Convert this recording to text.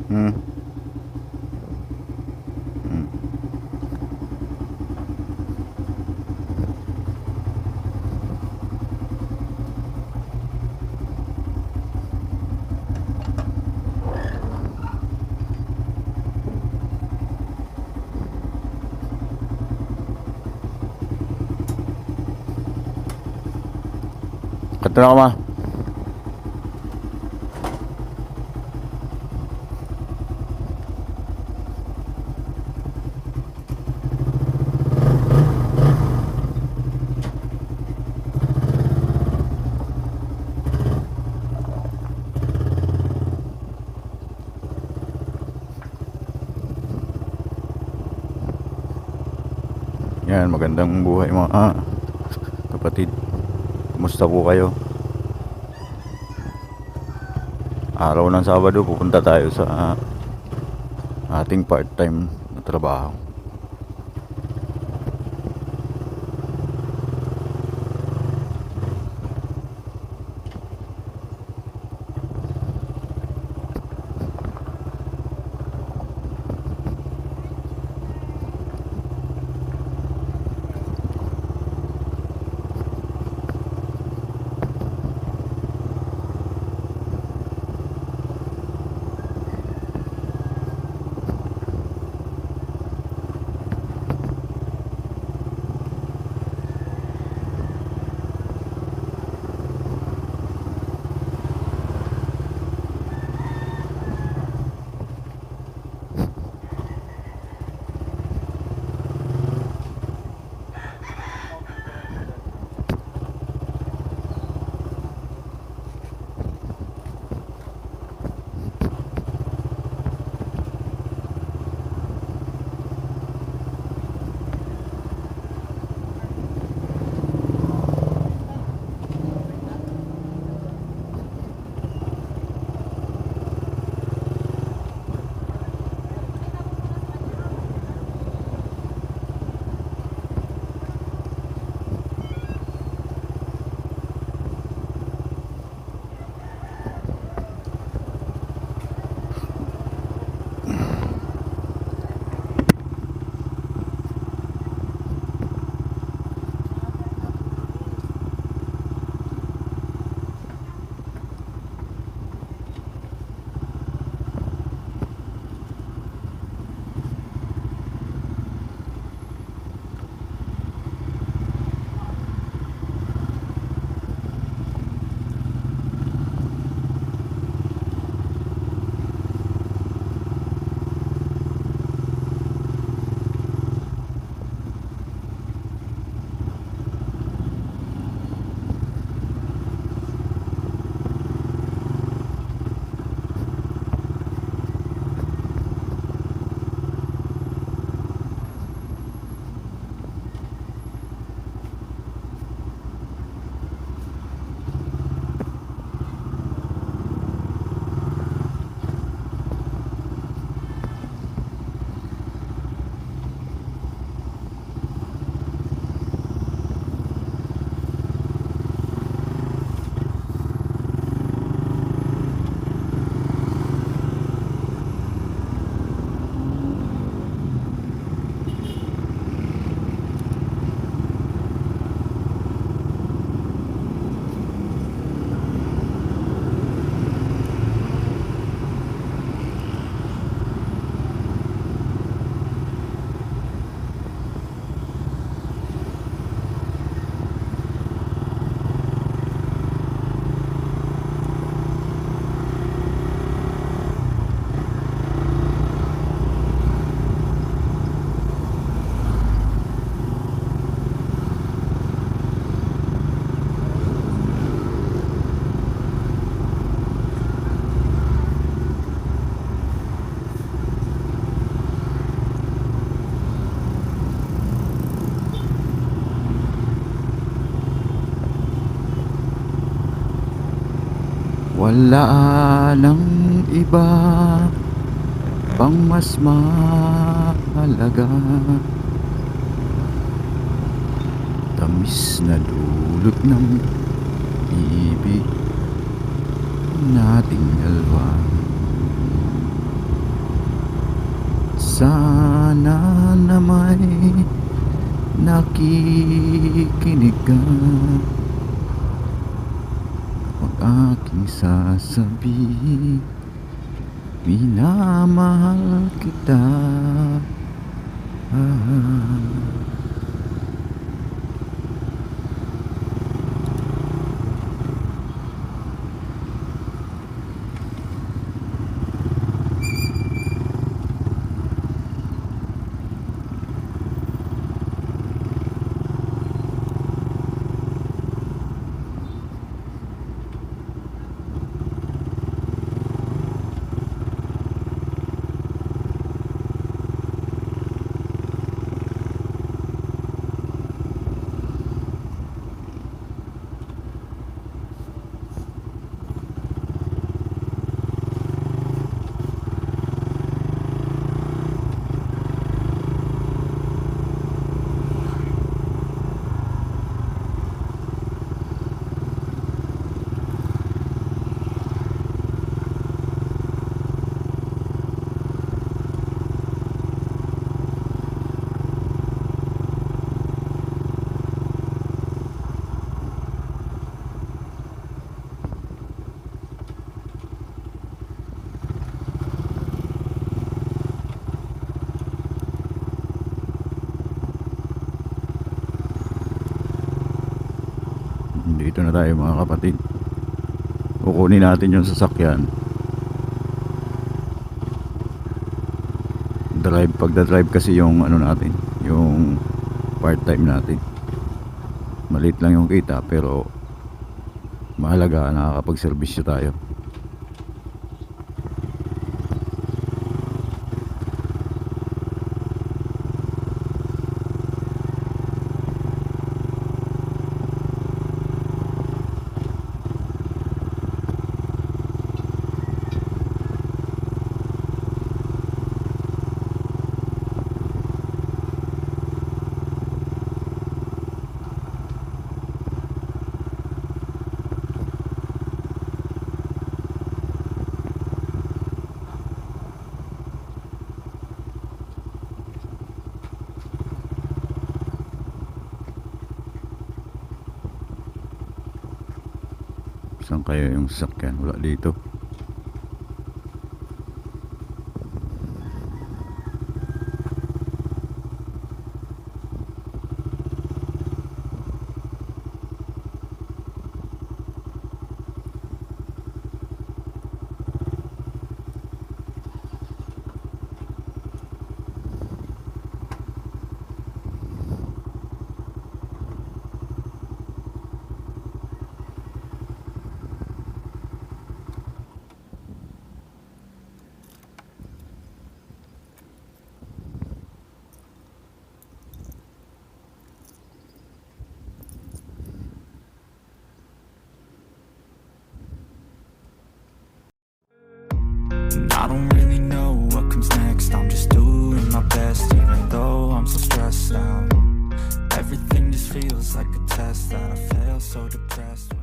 Hmm. Hmm. Kato na ka ma. Yan, magandang buhay mga kapatid. Kumusta po kayo? Araw ng Sabado, pupunta tayo sa ating part-time na trabaho. Wala nang iba pang mas mahalaga, tamis na dulot ng ibig nating dalawa. Sana na may nakikinig ka pag aking sasabihin, minamahal kita. Dito na tayo mga kapatid. Kukunin natin yung sasakyan. Pagda-drive kasi yung ano natin, yung part-time natin. Maliit lang yung kita pero mahalaga, nakakapag-servisyo tayo. Saan kaya yung sasakyan? Wala dito. I don't really know what comes next. I'm just doing my best, even though I'm so stressed out. Everything just feels like a test that I fail, so depressed.